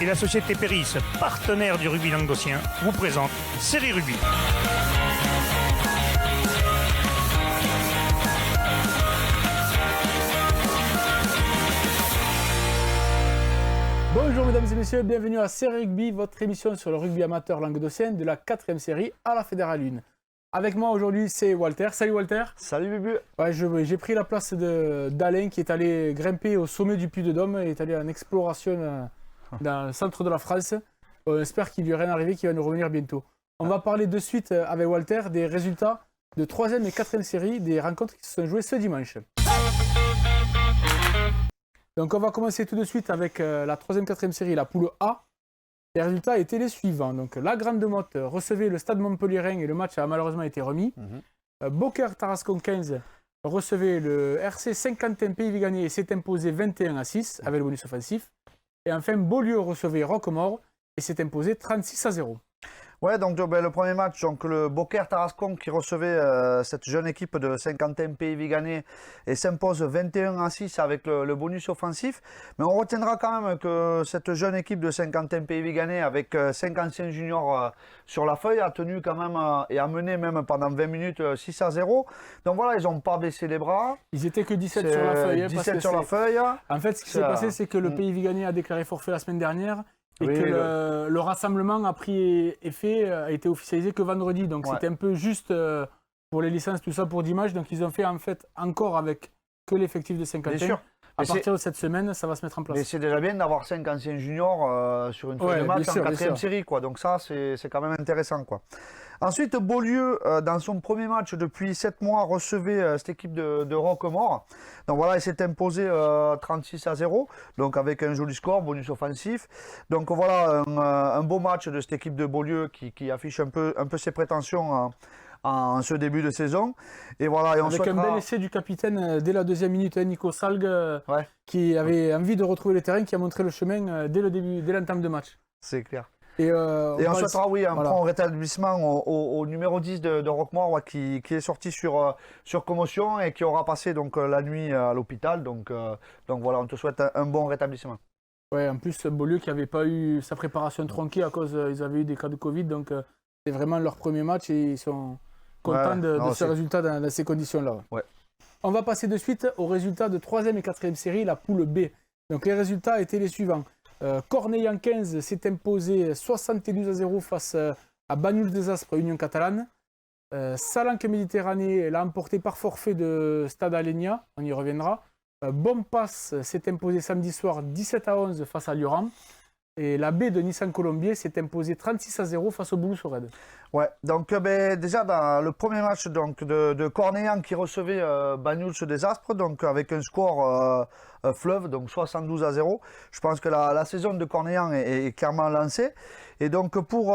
et la société Péris, partenaire du rugby languedocien, vous présente Série Rugby. Bonjour mesdames et messieurs, bienvenue à Série Rugby, votre émission sur le rugby amateur languedocien de la 4e série à la Fédérale 1. Avec moi aujourd'hui c'est Walter. Salut Walter. Salut Bubu. Ouais, j'ai pris la place d'Alain qui est allé grimper au sommet du Puy-de-Dôme et est allé en exploration dans le centre de la France. On espère qu'il lui est rien arrivé, qu'il va nous revenir bientôt. On va parler de suite avec Walter des résultats de 3e et 4e série des rencontres qui se sont jouées ce dimanche. Donc on va commencer tout de suite avec la 3e, 4e série, la poule A. Les résultats étaient les suivants. Donc la Grande Motte recevait le Stade Montpellierin et le match a malheureusement été remis. Beaucaire Tarascon 15 recevait le RC Saint-Quentin Pays Viganais et s'est imposé 21-6 avec le bonus offensif. Et enfin Beaulieu recevait Roquemaure et s'est imposé 36-0. Ouais, donc le premier match, donc le Beaucaire Tarascon qui recevait cette jeune équipe de Saint-Quentin Pays Viganais et s'impose 21-6 avec le bonus offensif. Mais on retiendra quand même que cette jeune équipe de Saint-Quentin Pays Viganais avec 5 anciens juniors sur la feuille a tenu quand même et a mené même pendant 20 minutes 6-0. Donc voilà, ils n'ont pas baissé les bras. Ils étaient que 17 sur la feuille. 17 sur la feuille. En fait, ce qui s'est passé, c'est que le Pays Viganais a déclaré forfait la semaine dernière. Et oui, que le rassemblement a pris effet, a été officialisé que vendredi. Donc c'était un peu juste pour les licences, tout ça pour dimanche. Donc ils ont fait en fait encore avec que l'effectif de Saint-Quentin. À partir de cette semaine, ça va se mettre en place. Mais c'est déjà bien d'avoir 5 anciens juniors sur une feuille de match en 4e série, quoi. Donc ça, c'est quand même intéressant, quoi. Ensuite, Beaulieu, dans son premier match depuis 7 mois, recevait cette équipe de Roquemaure. Donc voilà, il s'est imposé 36-0, donc avec un joli score, bonus offensif. Donc voilà, un beau match de cette équipe de Beaulieu qui affiche un peu ses prétentions en ce début de saison. Et voilà, et avec un bel essai du capitaine dès la 2e minute, Nico Salgue, qui avait envie de retrouver le terrain, qui a montré le chemin dès l'entame de match. C'est clair. Et on souhaitera un prompt rétablissement au numéro 10 de Roquemaure qui est sorti sur commotion et qui aura passé donc, la nuit à l'hôpital. Donc voilà, on te souhaite un bon rétablissement. Ouais, en plus, Beaulieu qui n'avait pas eu sa préparation tronquée à cause ils avaient eu des cas de Covid. Donc c'est vraiment leur premier match et ils sont contents de ce résultat dans ces conditions-là. Ouais. On va passer de suite aux résultats de 3e et 4e série, la poule B. Donc les résultats étaient les suivants. Cornellane 15 s'est imposé 72-0 face à Banyuls des Aspres, Union Catalane. Salanque Méditerranée l'a emporté par forfait de Stade Alenia, on y reviendra. Bompas s'est imposé samedi soir 17-11 face à Lioran. Et la baie de Nissan-Colombier s'est imposée 36-0 face au Boulouse-Sorède. Ouais, donc déjà dans le premier match donc, de Cornellane qui recevait Banyuls des Aspres, donc avec un score fleuve, donc 72-0. Je pense que la saison de Cornellane est clairement lancée. Et donc pour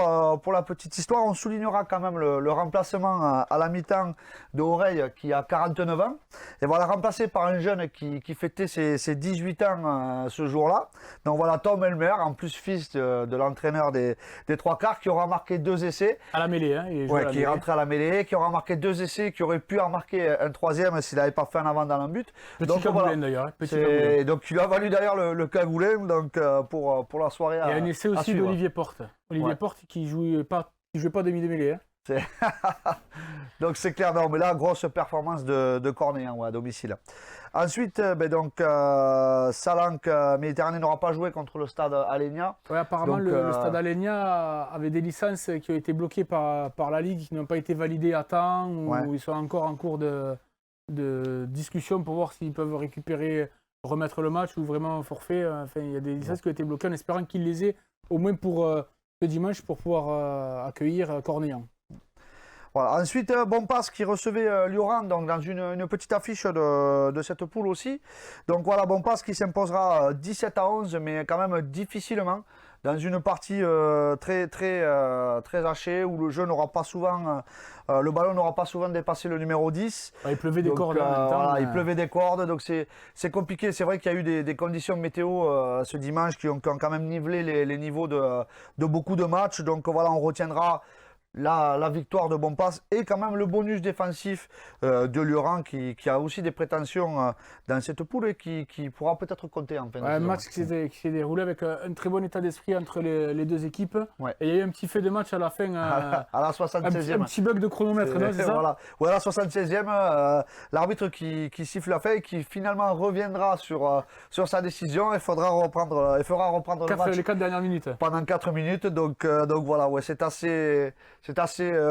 la petite histoire, on soulignera quand même le remplacement à la mi-temps de Oreille qui a 49 ans. Et voilà, remplacé par un jeune qui fêtait ses 18 ans ce jour-là. Donc voilà, Tom Elmer, en plus fils de l'entraîneur des trois quarts, qui aura marqué 2 essais. À la mêlée, hein. Qui est rentré à la mêlée, qui aura marqué 2 essais, qui aurait pu en marquer un 3e s'il n'avait pas fait un avant dans le but. Petit cagoulin d'ailleurs. Donc il lui a valu d'ailleurs le cagoulin donc, pour la soirée. Et un essai aussi d'Olivier Porte. Olivier Porte qui jouait pas demi de mêlée. Hein. Donc c'est clair, non, mais là, grosse performance de Cornellane à domicile. Ensuite, Salanque Méditerranée n'aura pas joué contre le Stade Alenia. Ouais, apparemment, le Stade Alenia avait des licences qui ont été bloquées par la Ligue, qui n'ont pas été validées à temps, ou ils sont encore en cours de discussion pour voir s'ils peuvent remettre le match ou vraiment forfait. Enfin, il y a des licences qui ont été bloquées en espérant qu'ils les aient au moins pour ce dimanche pour pouvoir accueillir Cornellane. Voilà. Ensuite, Bompas qui recevait Lioran donc dans une petite affiche de cette poule aussi. Donc voilà, Bompas qui s'imposera 17-11, mais quand même difficilement, dans une partie très hachée où le jeu n'aura pas souvent, le ballon n'aura pas souvent dépassé le numéro 10. Il pleuvait des cordes en même temps. Voilà, il pleuvait des cordes, donc c'est compliqué. C'est vrai qu'il y a eu des conditions météo ce dimanche qui ont quand même nivelé les niveaux de beaucoup de matchs. Donc voilà, on retiendra la victoire de Bompas et quand même le bonus défensif de Lioran qui a aussi des prétentions dans cette poule et qui pourra peut-être compter en fin de saison. Un match qui s'est déroulé avec un très bon état d'esprit entre les deux équipes. Ouais. Et il y a eu un petit fait de match à la fin. À la 76e. Un petit bug de chronomètre, non, c'est ça? Voilà. Ouais, à la 76e, l'arbitre qui siffle la fin et qui finalement reviendra sur sa décision et fera reprendre le match. Les 4 dernières minutes. Pendant 4 minutes. Donc voilà, ouais, c'est assez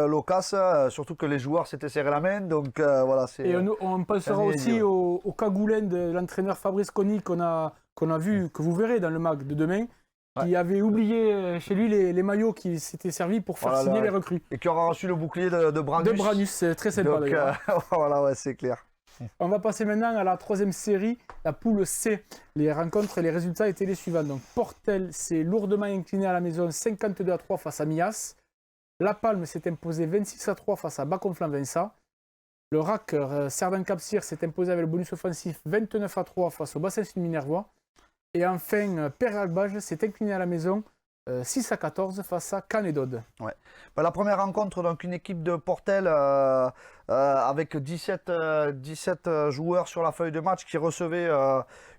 loquace, surtout que les joueurs s'étaient serré la main. Donc voilà, et on pensera aussi au cagoulin de l'entraîneur Fabrice Conny qu'on a vu, que vous verrez dans le mag de demain, qui avait oublié chez lui les maillots qui s'étaient servis pour faire signer les recrues. Et qui aura reçu le bouclier de Branus. De Branus, c'est très sympa d'ailleurs. Voilà, ouais, c'est clair. On va passer maintenant à la 3e série, la poule C. Les rencontres et les résultats étaient les suivants. Donc Portel s'est lourdement incliné à la maison 52-3 face à Mias. La Palme s'est imposée 26-3 face à Baconflant-Vinça. Le RAC Cerdan-Capcir s'est imposé avec le bonus offensif 29-3 face au Bassin Sud Minervois. Et enfin, Père-Albage s'est incliné à la maison 6-14 face à Canedod. Ouais. La première rencontre, donc une équipe de Portel avec 17 joueurs sur la feuille de match qui recevait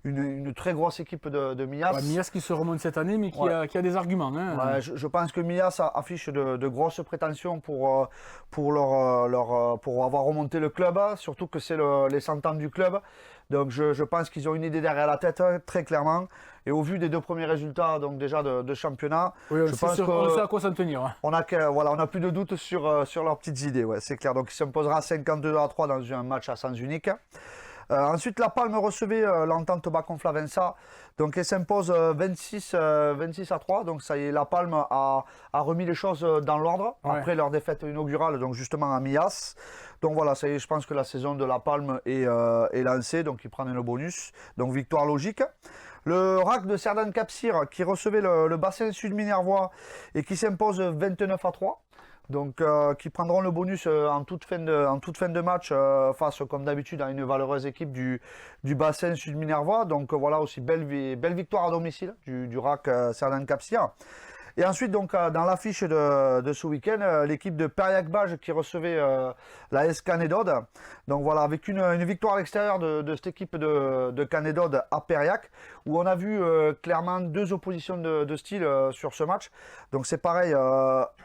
une très grosse équipe de Mias. Mias qui se remonte cette année mais qui a des arguments. Hein. Je pense que Mias affiche de grosses prétentions pour avoir remonté le club, surtout que c'est les 100 ans du club. Donc je pense qu'ils ont une idée derrière la tête, très clairement. Et au vu des 2 premiers résultats donc déjà de championnat, on sait à quoi s'en tenir. Hein. On a plus de doute sur leurs petites idées, ouais, c'est clair. Donc il s'imposera 52-3 dans un match à sens unique. Ensuite, la Palme recevait l'entente Baconflant-Vinça. Donc elle s'impose 26-3. Donc ça y est, la Palme a remis les choses dans l'ordre après leur défaite inaugurale, donc justement à Mias. Donc voilà, ça y est, je pense que la saison de la Palme est lancée, donc ils prennent le bonus. Donc victoire logique. Le RAC de Cerdan-Capcir qui recevait le bassin sud minervois et qui s'impose 29-3. Donc qui prendront le bonus en toute fin de match face comme d'habitude à une valeureuse équipe du bassin sud minervois. Donc voilà aussi belle victoire à domicile du RAC Cerdan-Capcir. Et ensuite, donc, dans l'affiche de ce week-end, l'équipe de Périac-Bage qui recevait la S Canedod. Donc voilà, avec une victoire à l'extérieur de cette équipe de Canedod à Périac, où on a vu clairement 2 oppositions de style sur ce match. Donc c'est pareil,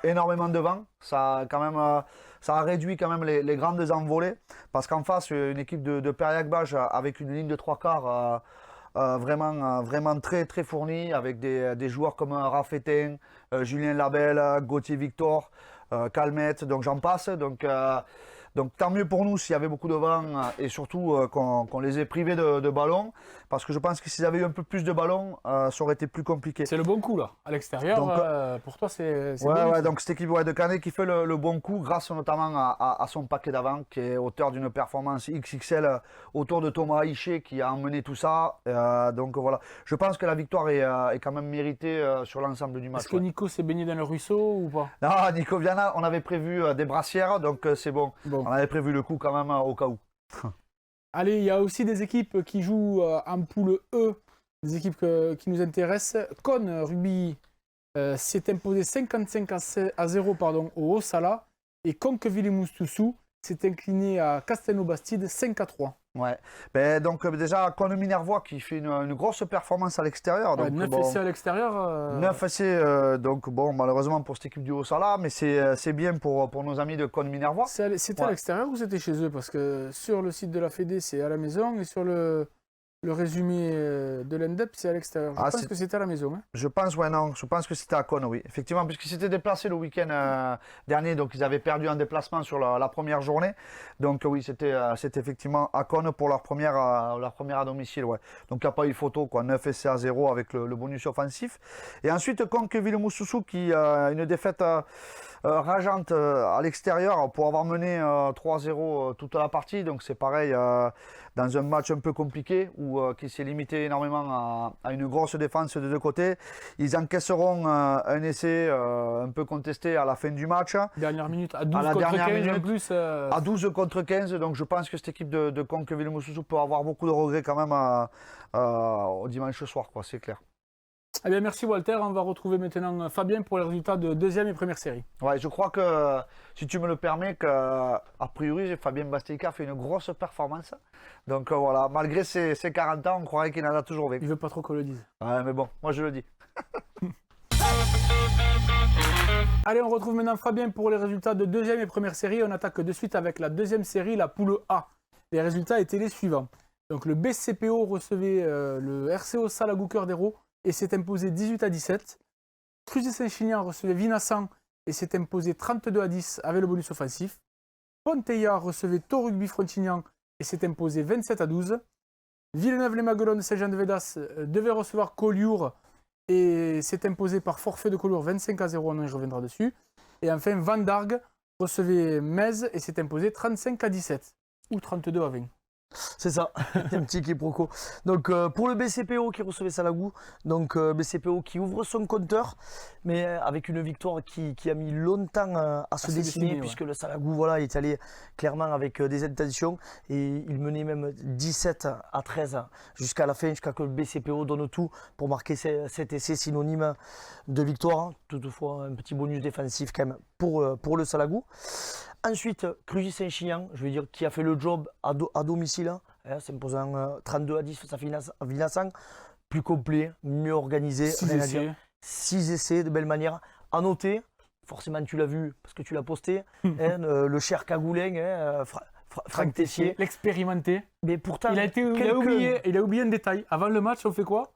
énormément de vent. Ça a réduit quand même les grandes envolées, parce qu'en face, une équipe de Périac-Bage avec une ligne de 3/4 vraiment très très fourni, avec des joueurs comme Raffetin, Julien Labelle, Gauthier Victor, Calmette, donc j'en passe. Donc tant mieux pour nous s'il y avait beaucoup de vent et surtout qu'on les ait privés de ballon, parce que je pense que s'ils avaient eu un peu plus de ballon, ça aurait été plus compliqué. C'est le bon coup là, à l'extérieur, pour toi c'est ouais, donc cette équipe de Canet qui fait le bon coup grâce notamment à son paquet d'avant qui est auteur d'une performance XXL autour de Thomas Haïché qui a emmené tout ça. Donc voilà, je pense que la victoire est quand même méritée sur l'ensemble du match. Est-ce que Nico s'est baigné dans le ruisseau ou pas? Non, Nico Viana, on avait prévu des brassières, donc c'est bon. On avait prévu le coup quand même au cas où. Allez, il y a aussi des équipes qui jouent en poule E, des équipes qui nous intéressent. Cône Rugby s'est imposé 55-0 au Haut-Sala et Conqueville-et-Moustoussou s'est incliné à Castelnau-Bastide 5-3. Ouais, donc déjà Cône Minervois qui fait une grosse performance à l'extérieur. 9 essais à l'extérieur. 9 essais, donc bon, malheureusement pour cette équipe du Haut-Sala, mais c'est bien pour nos amis de Cône Minervois. C'était à l'extérieur ou c'était chez eux? Parce que sur le site de la Fédé, c'est à la maison et sur le résumé de l'ENDEP, c'est à l'extérieur. Je pense que c'était à la maison. Hein. Je pense que c'était à Cône, oui. Effectivement, puisqu'ils s'étaient déplacés le week-end dernier, donc ils avaient perdu en déplacement sur la première journée. Donc oui, c'était effectivement à Cône pour leur première à domicile. Ouais. Donc il n'y a pas eu photo, quoi. 9 essais à 0 avec le bonus offensif. Et ensuite, Conqueville-Moussoussou qui a une défaite rageante à l'extérieur pour avoir mené 3-0 toute la partie. Donc c'est pareil, dans un match un peu compliqué qui s'est limité énormément à une grosse défense de 2 côtés. Ils encaisseront un essai un peu contesté à la fin du match. Dernière minute, à 12 contre 15 en plus. À 12 contre 15, donc je pense que cette équipe de Conqueville-Moussoussou peut avoir beaucoup de regrets quand même au dimanche soir, quoi, c'est clair. Eh bien, merci Walter. On va retrouver maintenant Fabien pour les résultats de deuxième et première série. Ouais, je crois que, si tu me le permets, a priori, Fabien Bastelica a fait une grosse performance. Donc voilà, malgré ses 40 ans, on croirait qu'il en a toujours 20. Il veut pas trop qu'on le dise. Ouais, mais bon, moi je le dis. Allez, on retrouve maintenant Fabien pour les résultats de deuxième et première série. On attaque de suite avec la deuxième série, la poule A. Les résultats étaient les suivants. Donc le BCPO recevait le RCO Salagou Cœur d'Hérault et s'est imposé 18-17. Cruzet Saint-Chinian recevait Vinassan et s'est imposé 32-10 avec le bonus offensif. Ponteilla recevait Tau Rugby Frontignan et s'est imposé 27-12. Villeneuve-les-Maguelones Saint-Jean-de-Védas devait recevoir Collioure et s'est imposé par forfait de Collioure 25-0, on y reviendra dessus. Et enfin, Van Dargue recevait Metz et s'est imposé 35-17 ou 32-20. C'est ça, un petit quiproquo. Donc pour le BCPO qui recevait Salagou, donc BCPO qui ouvre son compteur, mais avec une victoire qui a mis longtemps à se dessiner, puisque le Salagou voilà, est allé clairement avec des intentions et il menait même 17-13 jusqu'à la fin, jusqu'à que le BCPO donne tout pour marquer cet essai synonyme de victoire. Toutefois, un petit bonus défensif quand même pour le Salagou. Ensuite, Cruzet Saint-Chinian, je veux dire, qui a fait le job à domicile, hein, s'imposant 32-10 face à Vinassan, plus complet, mieux organisé. 6 essais de belle manière. À noter, forcément tu l'as vu parce que tu l'as posté, hein, le cher Cagoulin, hein, Franck Tessier. L'expérimenté. Mais pourtant, il a oublié un détail. Avant le match, on fait quoi?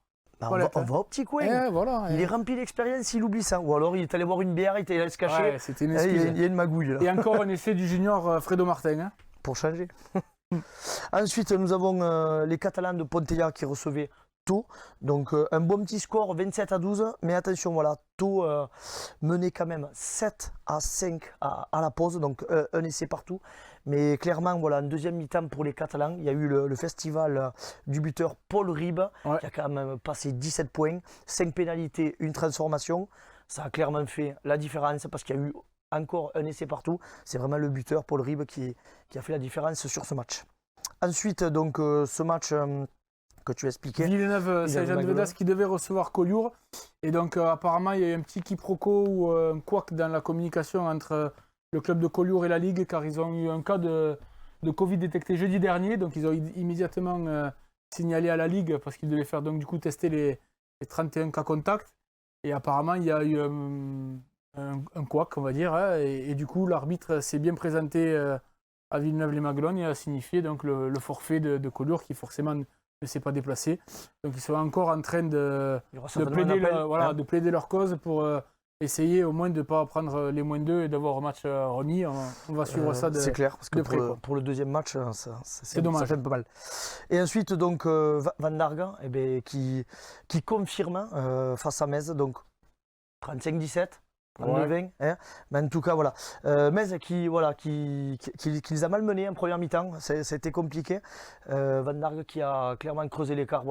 On va au petit coin. Voilà, il est rempli d'expérience, il oublie ça. Ou alors il est allé boire une bière, il est allé se cacher. Ouais, c'était une excuse. Il y a une magouille là. Et encore un essai du junior Fredo Martin. Hein. Pour changer. Ensuite, nous avons les Catalans de Ponteilla qui recevaient Tau. Donc un bon petit score, 27-12. Mais attention, voilà, Tau menait quand même 7-5 à la pause. Donc un essai partout. Mais clairement, voilà, en deuxième mi-temps pour les Catalans, il y a eu le festival du buteur Paul Ribes, qui a quand même passé 17 points, 5 pénalités, une transformation. Ça a clairement fait la différence parce qu'il y a eu encore un essai partout. C'est vraiment le buteur Paul Ribes qui a fait la différence sur ce match. Ensuite, donc, ce match que tu expliquais. Villeneuve Saint-Jean-de-Védas qui devait recevoir Collioure. Et donc, apparemment, il y a eu un petit quiproquo ou un couac dans la communication entre le club de Collioure et la Ligue, car ils ont eu un cas de Covid détecté jeudi dernier. Donc, ils ont immédiatement signalé à la Ligue parce qu'ils devaient faire donc, du coup, tester les 31 cas contacts. Et apparemment, il y a eu un couac, on va dire. Hein, et du coup, l'arbitre s'est bien présenté à Villeneuve-les-Maguelones et a signifié donc, le forfait de Collioure qui, forcément, ne s'est pas déplacé. Donc, ils sont encore en train de plaider leur cause pour essayer au moins de ne pas prendre les moins 2 et d'avoir un match remis. On va suivre ça de près. C'est clair, parce que pour le deuxième match, c'est dommage. Ça fait un peu mal. Et ensuite, donc, Van Dargue, qui confirme face à Metz, donc 35-17. 32-20, hein. Mais en tout cas, voilà. Metz qui les a malmenés en première mi-temps, c'était compliqué. Van Dargue qui a clairement creusé l'écart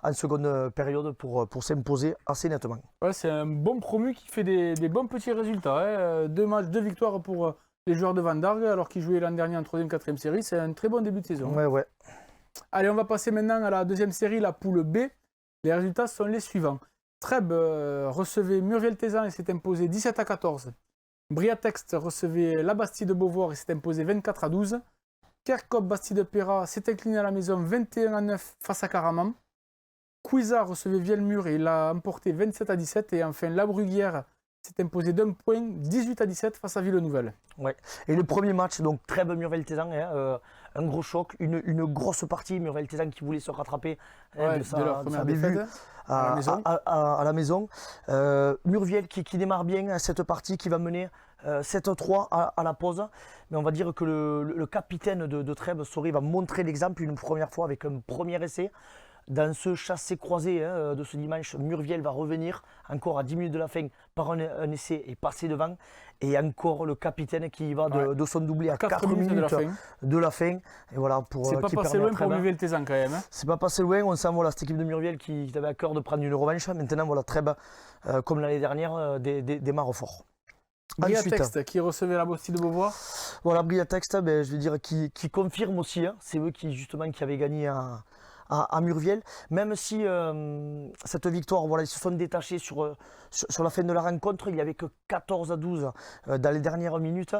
en seconde période pour s'imposer assez nettement. Ouais, c'est un bon promu qui fait des bons petits résultats. Hein. 2 matchs, 2 victoires pour les joueurs de Van Dargue, alors qu'ils jouaient l'an dernier en 3e, 4e série. C'est un très bon début de saison. Ouais. Allez, on va passer maintenant à la deuxième série, la poule B. Les résultats sont les suivants. Trèbes recevait Muriel-Tézan et s'est imposé 17-14. Briatext recevait la Bastille de Beauvoir et s'est imposé 24-12. Kerkop-Bastille-de-Péra s'est incliné à la maison 21-9 face à Caraman. Cuisard recevait Vielmur et il a emporté 27-17. Et enfin, La Bruguière s'est imposé d'un point 18-17 face à Ville-Nouvelle. Ouais. Et le premier match, donc Trèbes-Muriel-Tézan, un gros choc, une grosse partie. Muriel-Tézan qui voulait se rattraper de leur première défaite. À la maison. Murviel qui démarre bien cette partie, qui va mener 7-3 à la pause. Mais on va dire que le capitaine de Trèbes, Sori, va montrer l'exemple une première fois avec un premier essai. Dans ce chassé-croisé de ce dimanche, Murviel va revenir encore à 10 minutes de la fin par un essai et passer devant. Et encore le capitaine qui va de son doublé à 4 minutes de la fin. Et voilà, c'est pas passé loin pour Muriel-Tézan quand même. Hein. C'est pas passé loin. On sent cette équipe de Murviel qui avait à cœur de prendre une revanche. Maintenant, Trèbes, comme l'année dernière, démarre fort. Briatext qui recevait la Bastille de Beauvoir. Voilà, Briatext, je veux dire, qui confirme aussi. Hein, c'est eux qui avaient gagné à à Murviel. Même si cette victoire, voilà, ils se sont détachés sur la fin de la rencontre, il n'y avait que 14-12 dans les dernières minutes.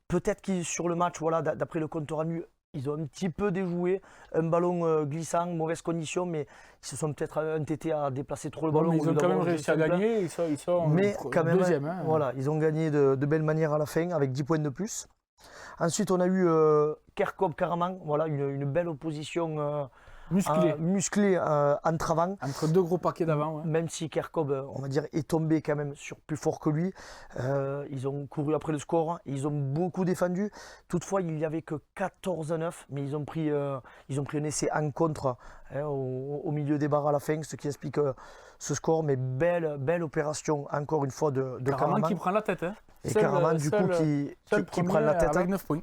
Peut-être que sur le match, voilà, d'après le compte rendu, ils ont un petit peu déjoué, un ballon glissant, mauvaise condition, mais ils se sont peut-être entêtés à déplacer trop le ballon. Ils ont quand même réussi à gagner, ils sont mais quand même, deuxième. Hein. Voilà, ils ont gagné de belle manière à la fin, avec 10 points de plus. Ensuite, on a eu Kerkhoff-Karaman, voilà, une belle opposition musclée en travant. Entre deux gros paquets d'avant. Ouais. Même si Kerkhoff, on va dire, est tombé quand même sur plus fort que lui. Ils ont couru après le score, ils ont beaucoup défendu. Toutefois, il n'y avait que 14-9, mais ils ont pris un essai en contre au milieu des barres à la fin, ce qui explique ce score. Mais belle opération, encore une fois, de Karaman. qui prend la tête. Hein. Et Karaman, du coup, qui prend la tête. Avec 9 points.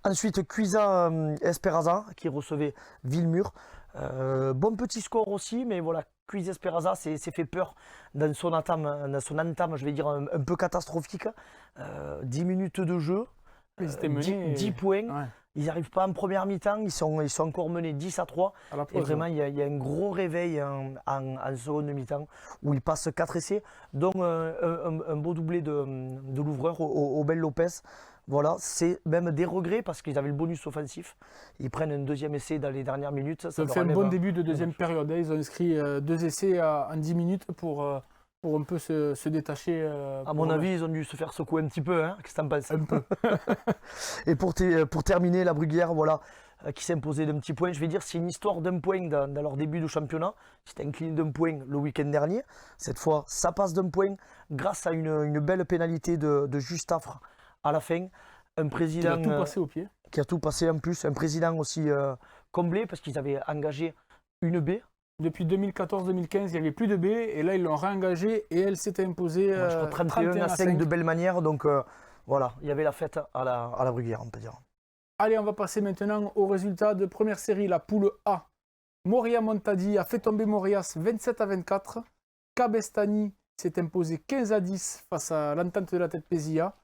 Ensuite, Cuisa Esperanza qui recevait Villemur. Bon petit score aussi, mais voilà, Cuisa Esperanza s'est fait peur dans son entame, je vais dire, un peu catastrophique. 10 minutes de jeu, 10 points. Ouais. Ils n'arrivent pas en première mi-temps, ils sont encore menés 10-3. Et vraiment, il y a un gros réveil en seconde mi-temps où ils passent 4 essais, dont un beau doublé de l'ouvreur, Obel Lopez. Voilà, c'est même des regrets parce qu'ils avaient le bonus offensif. Ils prennent un deuxième essai dans les dernières minutes. Ça fait un bon début de deuxième période. Ils ont inscrit 2 essais en 10 minutes pour un peu se détacher. À mon avis, ils ont dû se faire secouer un petit peu. Hein. Qu'est-ce que t'en penses? Un peu. Et pour terminer, la Bruguière, voilà, qui s'est imposée d'un petit point. Je vais dire, c'est une histoire d'un point dans leur début de championnat. C'était incliné d'un point le week-end dernier. Cette fois, ça passe d'un point grâce à une belle pénalité de Justafre à la fin. Un président qui a tout passé au pied. Qui a tout passé en plus. Un président aussi comblé parce qu'ils avaient engagé une B. Depuis 2014-2015, il n'y avait plus de B et là ils l'ont réengagée et elle s'est imposée 31-5 de belle manière. Donc voilà, il y avait la fête à la Bruguière, on peut dire. Allez, on va passer maintenant au résultat de première série, la poule A. Moria Montadi a fait tomber Morias 27-24. Cabestany s'est imposé 15-10 face à l'entente de la tête Pézilla.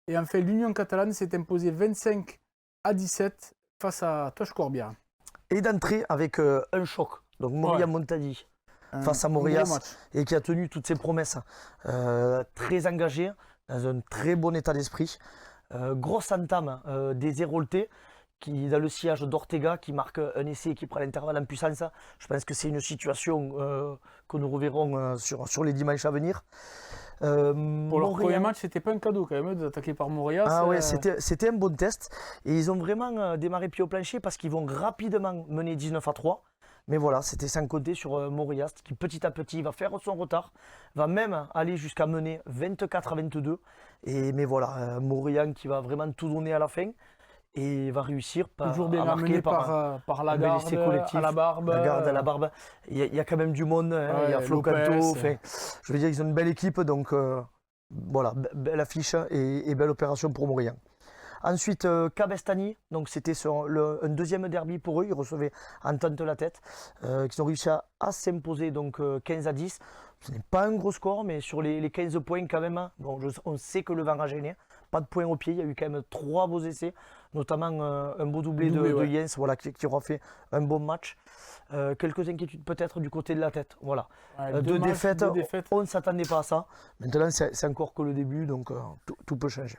Et enfin, l'Union catalane s'est imposée 25-17 face à Toche Corbière. Et d'entrée avec un choc. Donc Moria Montadi face à Morias et qui a tenu toutes ses promesses. Très engagé, dans un très bon état d'esprit. Grosse entame des Héroltais qui, dans le sillage d'Ortega, qui marque un essai et qui prend l'intervalle en puissance. Je pense que c'est une situation que nous reverrons sur les dimanches à venir. Pour leur premier match, c'était pas un cadeau quand même d'attaquer par Morias. Ah ouais, c'était un bon test. Et ils ont vraiment démarré pied au plancher parce qu'ils vont rapidement mener 19-3. Mais voilà, c'était sans compter sur Morias qui petit à petit va faire son retard, va même aller jusqu'à mener 24-22. Mais voilà, Morian qui va vraiment tout donner à la fin et va réussir toujours bien à marquer par la garde collectif, à la barbe. La garde à la barbe. Il y a quand même du monde, il y a Flo Canto. Je veux dire, ils ont une belle équipe, donc voilà, belle affiche et belle opération pour Morian. Ensuite, Cabestany, donc c'était un deuxième derby pour eux, ils recevaient Entente la tête, qui ont réussi à s'imposer donc 15-10. Ce n'est pas un gros score, mais sur les 15 points quand même, hein, bon, on sait que le vent a gêné, pas de points au pied, il y a eu quand même 3 beaux essais, notamment un beau doublé de Jens, voilà, qui aura fait un bon match. Quelques inquiétudes peut-être du côté de la tête, voilà. Ouais, deux défaites, on ne s'attendait pas à ça. Maintenant, c'est encore que le début, donc tout peut changer.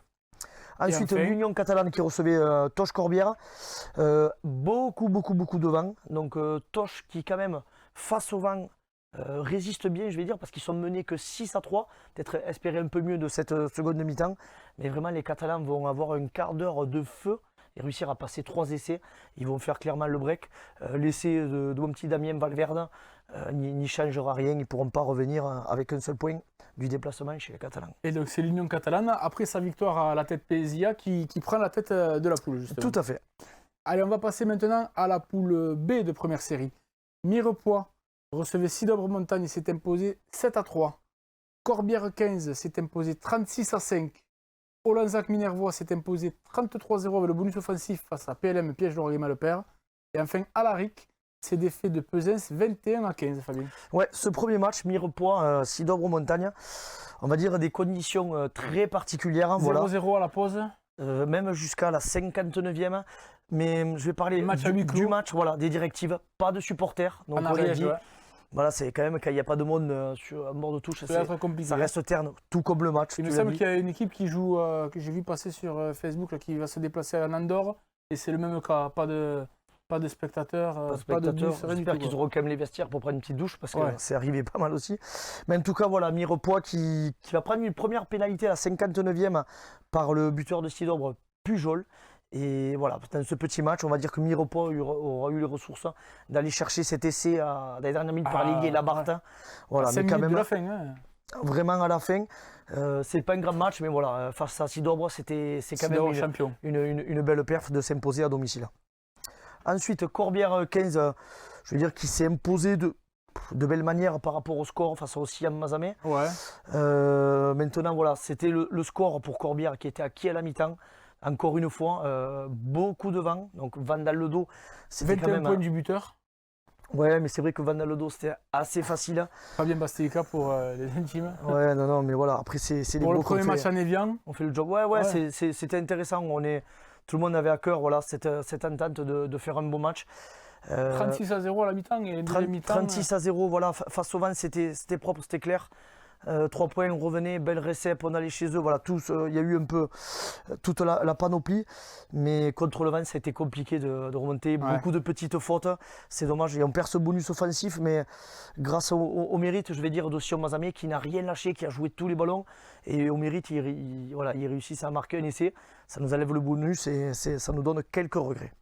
Ensuite, l'Union catalane qui recevait Toche Corbière. Beaucoup de vent. Donc Toche qui quand même, face au vent, résiste bien, je vais dire, parce qu'ils sont menés que 6-3. Peut-être espérer un peu mieux de cette seconde mi-temps. Mais vraiment, les Catalans vont avoir un quart d'heure de feu et réussir à passer 3 essais. Ils vont faire clairement le break. L'essai de mon petit Damien Valverde n'y changera rien. Ils ne pourront pas revenir avec un seul point du déplacement chez les Catalans. Et donc c'est l'Union catalane, après sa victoire à la tête Pézilla, qui prend la tête de la poule, justement. Tout à fait. Allez, on va passer maintenant à la poule B de première série. Mirepoix recevait Sidobre-Montagne et s'est imposé 7-3. Corbière 15 s'est imposé 36-5. Olanzac-Minervois s'est imposé 33-0 avec le bonus offensif face à PLM Piège d'Orgueil-Mallepère. Et enfin, Alaric s'est défait de Pesens 21-15, Fabien. Ouais, ce premier match, Mirepoix, Sidobre-Montagne, on va dire des conditions très particulières. 0-0 à la pause. même jusqu'à la 59e. Mais je vais parler du match, voilà, des directives, pas de supporters. Donc on a dit, voilà, c'est quand même quand il n'y a pas de monde sur un bord de touche, ça reste terne, tout comme le match. Il me semble qu'il y a une équipe qui joue, que j'ai vu passer sur Facebook, là, qui va se déplacer à Andorre, et c'est le même cas, pas de spectateurs, pas de bus. J'espère qu'ils auront quand même les vestiaires pour prendre une petite douche, parce que c'est arrivé pas mal aussi. Mais en tout cas, voilà, Mirepoix qui va prendre une première pénalité à la 59e par le buteur de Sidobre, Pujol. Et voilà, dans ce petit match, on va dire que Mirepoix aura eu les ressources d'aller chercher cet essai dans les dernières minutes par Légué et Labarthe. Voilà, mais quand même, de la fin, hein. Vraiment à la fin. C'est pas un grand match, mais voilà, face à Sidobre, c'est quand même une belle perf de s'imposer à domicile. Ensuite, Corbière 15, je veux dire, qui s'est imposé de belle manière par rapport au score face au Siam Mazamet. Maintenant, voilà, c'était le score pour Corbière qui était acquis à la mi-temps. Encore une fois, beaucoup de vent, donc vent dans le dos. C'était 21 points du buteur. Ouais, mais c'est vrai que vent dans le dos, c'était assez facile. Fabien Bastelica pour les intimes. Ouais, non, mais voilà, après c'est les pour le premier match à Névian. On fait le job. Ouais. C'était intéressant. Tout le monde avait à cœur, voilà, cette entente de faire un beau match. 36-0 à la mi-temps et 36-0, voilà, face au vent, c'était propre, c'était clair. 3 points, on revenait, belle récep, on allait chez eux, voilà, il y a eu un peu toute la panoplie, mais contre le vent, ça a été compliqué de remonter, beaucoup de petites fautes, c'est dommage, et on perd ce bonus offensif, mais grâce au mérite, je vais dire, de Sion Mazamet, qui n'a rien lâché, qui a joué tous les ballons, et au mérite, il réussit à marquer un essai, ça nous enlève le bonus, et ça nous donne quelques regrets.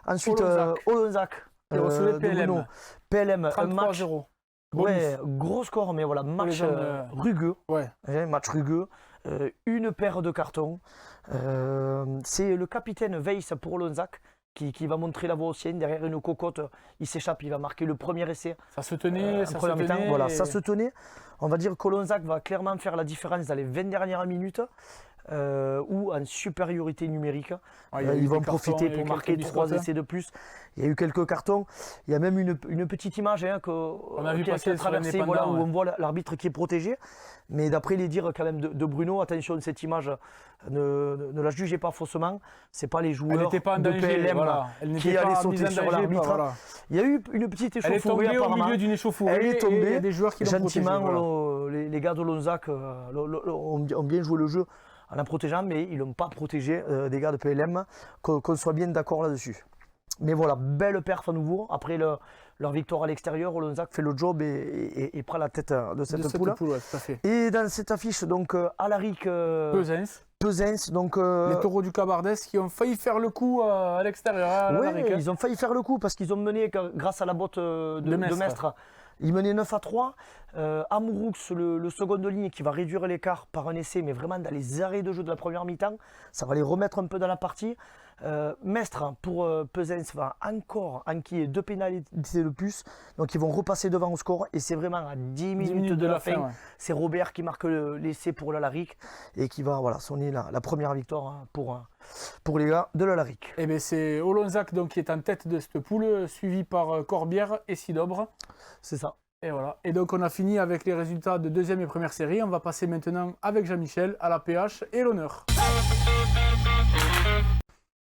Ensuite, Olonzac, PLM, un match... Ouais, gros score, mais voilà, match rugueux. Match rugueux. Une paire de cartons. C'est le capitaine Weiss pour Olonzac qui va montrer la voie aux siennes. Derrière une cocotte, il s'échappe, il va marquer le premier essai. Ça se tenait, Voilà, ça se tenait. On va dire qu'Olonzac va clairement faire la différence dans les 20 dernières minutes. Ou en supériorité numérique. Ils vont profiter pour marquer 3 essais de plus. Il y a eu quelques cartons. Il y a même une petite image qu'on a vu passer traversée, où on voit l'arbitre qui est protégé. Mais d'après les dires quand même de Bruno, attention, cette image, ne la jugez pas faussement. C'est pas les joueurs de PLM qui allaient sauter sur l'arbitre. Il y a eu une petite échauffourée. Elle est tombée au milieu d'une échauffourée. Elle est tombée. Et des joueurs qui l'ont protégée. Gentiment, les gars de Olonzac ont bien joué le jeu en la protégeant, mais ils n'ont pas protégé des gars de PLM, qu'on soit bien d'accord là-dessus. Mais voilà, belle perf à nouveau. Après leur victoire à l'extérieur, Olonzac fait le job et prend la tête de cette poule. Tout à fait. Et dans cette affiche, donc Alaric Pesens, donc les taureaux du Cabardès qui ont failli faire le coup à l'extérieur. Ils ont failli faire le coup parce qu'ils ont mené grâce à la botte de Mestre. Ils menaient 9-3. Amouroux, le second de ligne, qui va réduire l'écart par un essai, mais vraiment dans les arrêts de jeu de la première mi-temps. Ça va les remettre un peu dans la partie. Mestre, pour Pesens, va encore enquiller 2 pénalités de plus. Donc ils vont repasser devant au score. Et c'est vraiment à 10 minutes de la fin. C'est Robert qui marque l'essai pour l'Alaric et qui va sonner la première victoire pour les gars de l'Alaric. Et bien c'est Olonzac donc, qui est en tête de cette poule, suivi par Corbière et Sidobre. C'est ça. Et voilà. Et donc on a fini avec les résultats de deuxième et première série. On va passer maintenant avec Jean-Michel à la PH et l'honneur.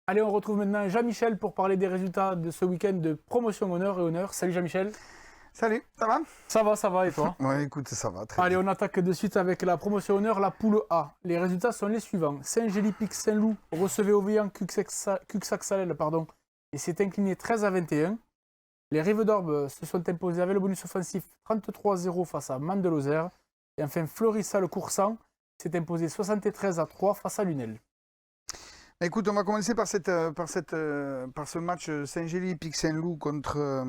Allez, on retrouve maintenant Jean-Michel pour parler des résultats de ce week-end de promotion honneur et honneur. Salut Jean-Michel. Salut, ça va? Ça va et toi? Ouais, écoute, ça va très bien. Allez, on attaque de suite avec la promotion honneur, la poule A. Les résultats sont les suivants. Saint-Gély-Pic-Saint-Loup recevait Auveillan Cuxac-Salel et s'est incliné 13-21. Les Rives d'Orbe se sont imposés avec le bonus offensif 33-0 face à Mandelozère. Et enfin, Florissal-Coursan s'est imposé 73-3 face à Lunel. Écoute, on va commencer par ce match Saint-Gély-Pic-Saint-Loup contre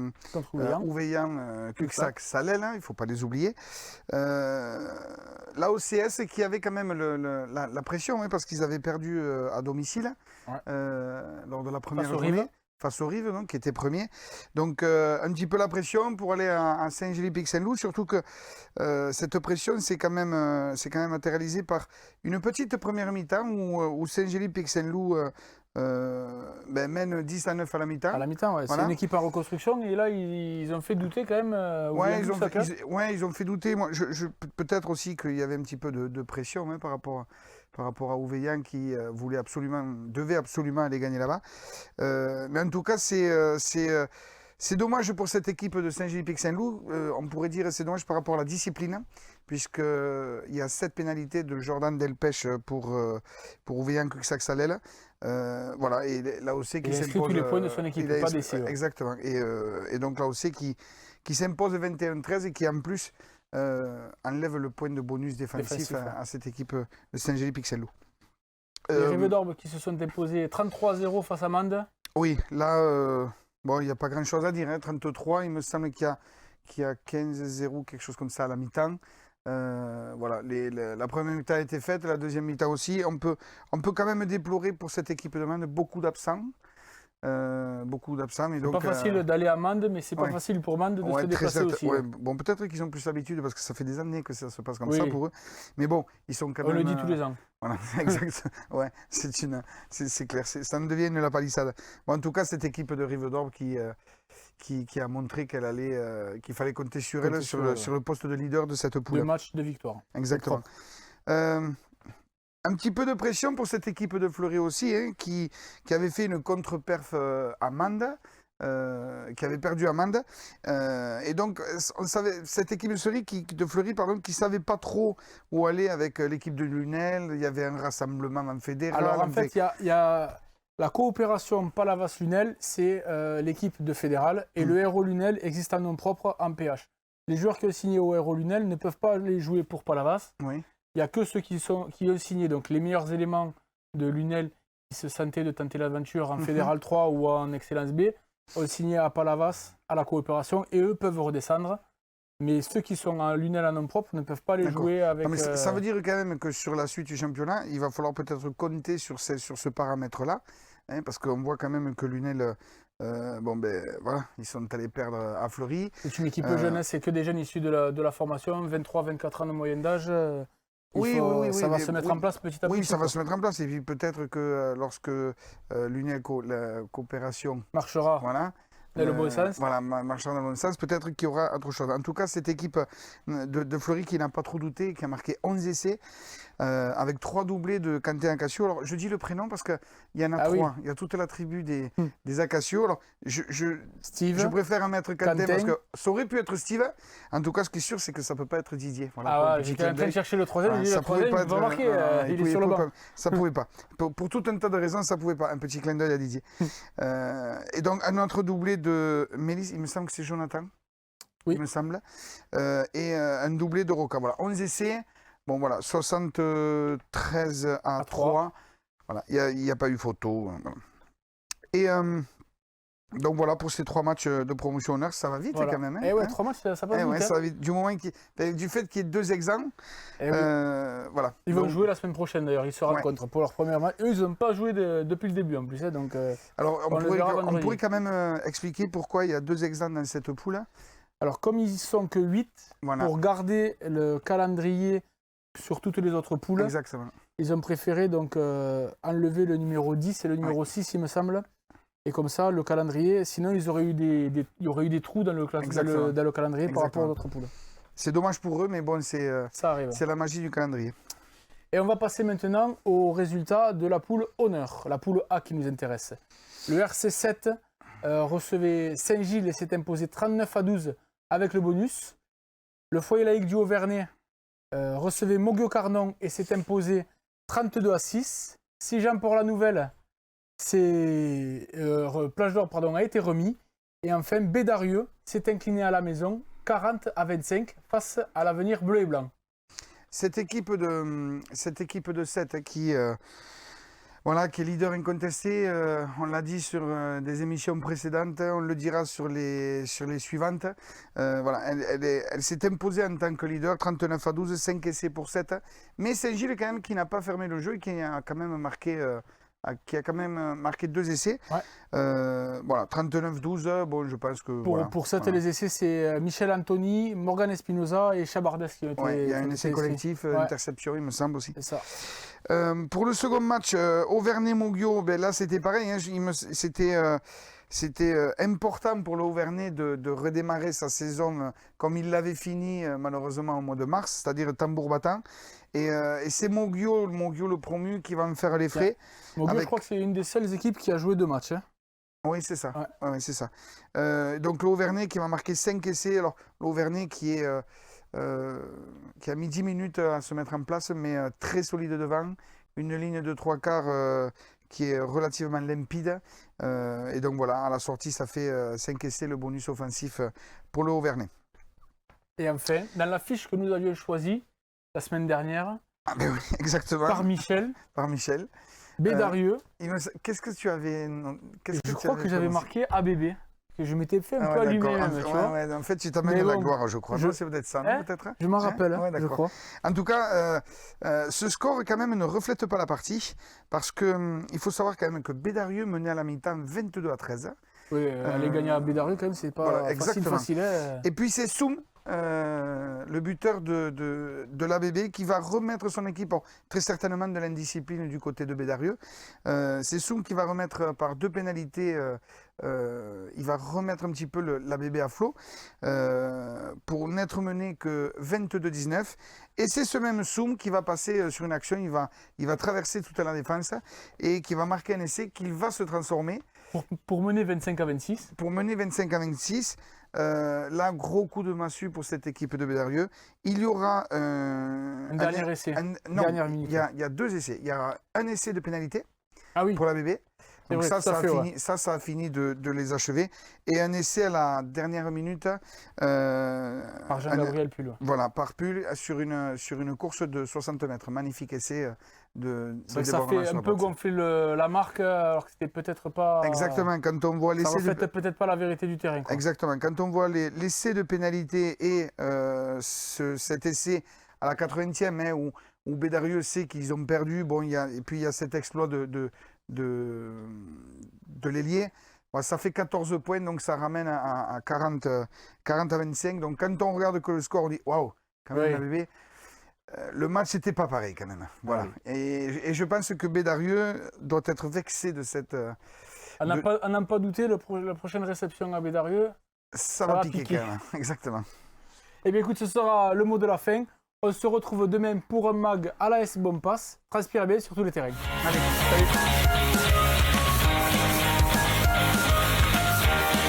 Auveillan Cuxac-Salel, il ne faut pas les oublier. La OCS qui avait quand même la pression, parce qu'ils avaient perdu à domicile lors de la première journée. Face aux Rives, donc, qui était premier. Donc, un petit peu la pression pour aller à Saint-Gély-Pic-Saint-Loup, surtout que cette pression, c'est quand même matérialisé par une petite première mi-temps où Saint-Gély-Pic-Saint-Loup mène 10-9 à la mi-temps. À la mi-temps, ouais. Voilà. C'est une équipe en reconstruction et là, ils ont fait douter quand même. Ils ont fait douter. Moi, peut-être aussi qu'il y avait un petit peu de pression par rapport à Ouveillan qui devait absolument aller gagner là-bas. Mais en tout cas, c'est dommage pour cette équipe de Saint-Gilles-Pic-Saint-Loup. On pourrait dire que c'est dommage par rapport à la discipline, puisqu'il y a 7 pénalités de Jordan Delpech pour Ouveillan Cuxac-Salel. Voilà, et l'AOC qui s'impose. tous les points de son équipe, pas d'essai. Exactement. Et donc l'AOC qui s'impose 21-13 et qui en plus enlève le point de bonus défensif à cette équipe de Saint-Gély-Pixelou. Les Rives d'Orbe qui se sont imposés 33-0 face à Mende. Oui, là, il n'y a pas grand-chose à dire. 33, il me semble qu'il y a 15-0, quelque chose comme ça à la mi-temps. Voilà, la première mi-temps a été faite, la deuxième mi-temps aussi. On peut quand même déplorer pour cette équipe de Mende beaucoup d'absents. C'est pas facile d'aller à Mende, mais c'est pas facile pour Mende de se déplacer aussi. Bon, peut-être qu'ils ont plus l'habitude parce que ça fait des années que ça se passe comme ça pour eux. Mais bon, ils sont quand même. On le dit tous les ans. Voilà, exact. Ouais, c'est clair. Ça ne devient la palissade. Bon, en tout cas, cette équipe de Rive d'Orbe qui a montré qu'il fallait compter sur elle sur le poste de leader de cette poule. 2 matchs de victoire. Exactement. Un petit peu de pression pour cette équipe de Fleury aussi, qui avait fait une contre-perf à Mende, qui avait perdu à Mende. Et donc, on savait, cette équipe de Fleury, qui ne savait pas trop où aller avec l'équipe de Lunel. Il y avait un rassemblement en fédéral. Alors, en fait, il y a la coopération Palavas-Lunel, c'est l'équipe de fédéral. Et le Hérault Lunel existe en nom propre en PH. Les joueurs qui ont signé au Hérault Lunel ne peuvent pas aller jouer pour Palavas. Oui. Il n'y a que ceux qui ont signé, donc les meilleurs éléments de Lunel qui se sentaient de tenter l'aventure en Fédéral 3 ou en Excellence B, ont signé à Palavas, à la coopération, et eux peuvent redescendre. Mais ceux qui sont à Lunel en nom propre ne peuvent pas les jouer avec... Ça veut dire quand même que sur la suite du championnat, il va falloir peut-être compter sur ce paramètre-là, parce qu'on voit quand même que Lunel... voilà, ils sont allés perdre à Fleury. C'est une équipe jeune, c'est que des jeunes issus de la formation, 23-24 ans de moyenne d'âge. Ça va se mettre en place petit à petit. Oui, ça va se mettre en place. Et puis peut-être que lorsque l'Union la coopération marchera dans le bon sens. Voilà, marchera dans le bon sens. Peut-être qu'il y aura autre chose. En tout cas, cette équipe de Fleury qui n'a pas trop douté, qui a marqué 11 essais, avec 3 doublés de Quentin Acacio. Alors, je dis le prénom parce qu'il y en a 3. Oui. Il y a toute la tribu des Acacio. Alors, je préfère en mettre Quentin parce que ça aurait pu être Steve. En tout cas, ce qui est sûr, c'est que ça ne peut pas être Didier. Voilà, j'étais en train de chercher le troisième. Le troisième, il va marquer. Il est sur le banc. Ça ne pouvait pas. Pour tout un tas de raisons, ça ne pouvait pas. Un petit clin d'œil à Didier. Et donc, un autre doublé de Mélisse, il me semble que c'est Jonathan. Oui. Il me semble. Et un doublé de Roca. Voilà, 11 essais. Bon, voilà, 73 à 3. Voilà, il n'y a pas eu photo. Voilà. Et donc voilà, pour ces 3 matchs de promotion honneur, ça va vite quand même. Et 3 matchs, ça passe vite. Ça va vite. Du fait qu'il y ait 2 exempts, voilà. Ils vont jouer la semaine prochaine d'ailleurs, ils se rencontrent pour leur premier match. Eux, ils n'ont pas joué depuis le début en plus. Donc, alors, on pourrait quand même expliquer pourquoi il y a 2 exempts dans cette poule. Alors, comme ils ne sont que 8, pour garder le calendrier sur toutes les autres poules, exactement. Ils ont préféré donc enlever le numéro 10 et le numéro 6, il me semble. Et comme ça, le calendrier, sinon il y aurait eu des trous dans le calendrier par rapport aux autres poules. C'est dommage pour eux, mais bon, c'est la magie du calendrier. Et on va passer maintenant aux résultats de la poule honneur, la poule A qui nous intéresse. Le RC7 recevait Saint-Gilles et s'est imposé 39-12 avec le bonus. Le foyer laïque du Haut-Vernay recevait Moguio-Carnon et s'est imposé 32-6. Sijan-Port-la-Nouvelle, Plage d'Or a été remis. Et enfin, Bédarieux s'est incliné à la maison 40-25 face à l'Avenir bleu et blanc. Cette équipe de 7 qui est leader incontesté, on l'a dit sur des émissions précédentes, on le dira sur les suivantes. Elle s'est imposée en tant que leader, 39-12, 5 essais pour 7. Mais Saint-Gilles quand même qui n'a pas fermé le jeu et qui a quand même marqué qui a quand même marqué 2 essais. Ouais. Voilà, 39-12, bon, je pense que... Pour ça, les essais, c'est Michel Antoni, Morgan Espinoza et Chabardes qui ont été... il y a un essai collectif, interception, il me semble aussi. C'est ça. Pour le second match, Auvernais-Moguio, ben là c'était pareil, hein, c'était important pour le Auvernais de redémarrer sa saison comme il l'avait fini malheureusement au mois de mars, c'est-à-dire tambour battant. Et c'est Moguio le promu qui va me faire les frais. Moguio, je crois que c'est une des seules équipes qui a joué 2 matchs. Hein. Oui, c'est ça. Ouais, c'est ça. Donc l'Auvernais qui va marquer 5 essais. Alors l'Auvernais qui a mis 10 minutes à se mettre en place, mais très solide devant. Une ligne de 3 quarts qui est relativement limpide. Et donc voilà, à la sortie, ça fait 5 essais, le bonus offensif pour le Auvernais. Et enfin, dans la fiche que nous avions choisie la semaine dernière, ben oui, exactement. Par Michel. Bédarieux. Qu'est-ce que tu avais... Je crois que j'avais marqué ABB. Que je m'étais fait un peu allumer même, tu vois. En fait, tu t'amènes la gloire, je crois. C'est peut-être ça, peut-être. Je m'en rappelle, je crois. En tout cas, ce score, quand même, ne reflète pas la partie. Parce qu'il faut savoir quand même que Bédarieux menait à la mi-temps 22-13. Oui, aller gagner à Bédarieux, quand même, c'est pas facile. Et puis, c'est Soum, le buteur de l'ABB, qui va remettre son équipe, très certainement de l'indiscipline du côté de Bédarieux. C'est Soum qui va remettre par 2 pénalités... il va remettre un petit peu l'ABB à flot pour n'être mené que 22-19. Et c'est ce même Soum qui va passer sur une action, il va traverser toute la défense et qui va marquer un essai qu'il va se transformer. Pour mener 25-26. Pour mener 25-26. Là, gros coup de massue pour cette équipe de Bédarieux. Il y aura un dernier essai. Dernière minute. Il y a 2 essais. Il y aura un essai de pénalité pour l'ABB. Donc vrai, ça a fini de les achever. Et un essai à la dernière minute. Par Jean-Gabriel Pull. Voilà, par Pull sur une course de 60 mètres. Magnifique essai ça fait un peu gonfler la marque, alors que c'était peut-être pas... Exactement, quand on voit l'essai... Ça reflète peut-être pas la vérité du terrain. Quoi. Exactement, quand on voit l'essai de pénalité et cet essai à la 80e, hein, où Bédarieux sait qu'ils ont perdu, bon, et puis il y a cet exploit de l'ailier, bon, ça fait 14 points, donc ça ramène à 40 à 25. Donc quand on regarde que le score, on dit waouh, quand même, la bébé. Le match n'était pas pareil quand même. Voilà. Oui. Et je pense que Bédarieux doit être vexé de cette. À n'en pas douter, la prochaine réception à Bédarieux. Ça va piquer quand même. Exactement. Eh bien écoute, ce sera le mot de la fin. On se retrouve demain pour un mag à l'AS Bompas. Transpirez bien sur tous les terrains. Allez, salut.